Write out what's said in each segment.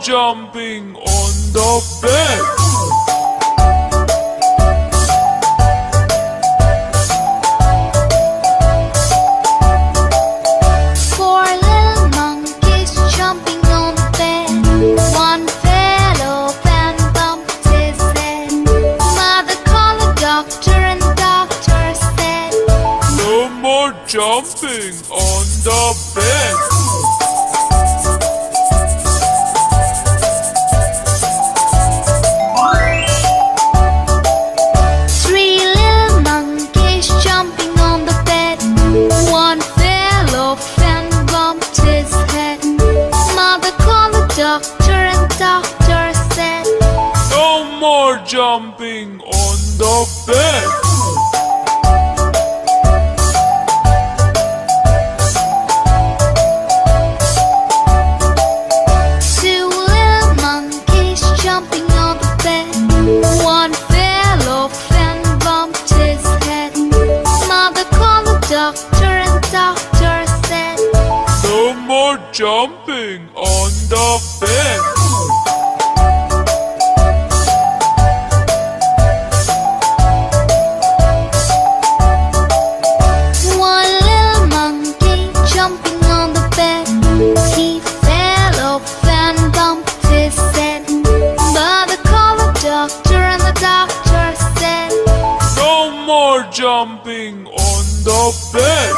jumping on the bed. Four little monkeys jumping on the bed. One fell off and bumped his head. Mother called the doctor and the doctor said, No more jumping on the bed. Three little monkeys jumping on the bed. One fell off and bumped his head. Mother called the doctor and the doctor said, No more jumping on the bed. Two little monkeys jumping on the bed. One fell off and bumped his head. Mother called the doctor and the doctor said, No more jumping on the bed. One little monkey jumping on the bed. He fell off and bumped his head. Mother called the doctor and the doctor said, No more jumping on the bed.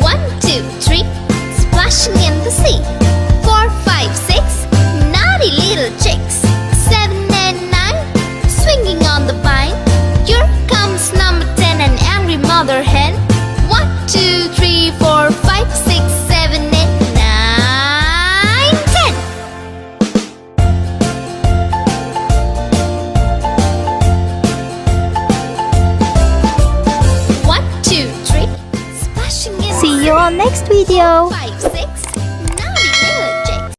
One, two, three, splashing in the sea. 4, 5, 6, naughty little chicks. 7 and 9, swinging on the vine. Here comes number 10, an angry mother hen. 1, 2, 3, 4, 5, 6, 7, and 9, 10. 1, 2, 3, splashing in. See you on next video. 5, 6.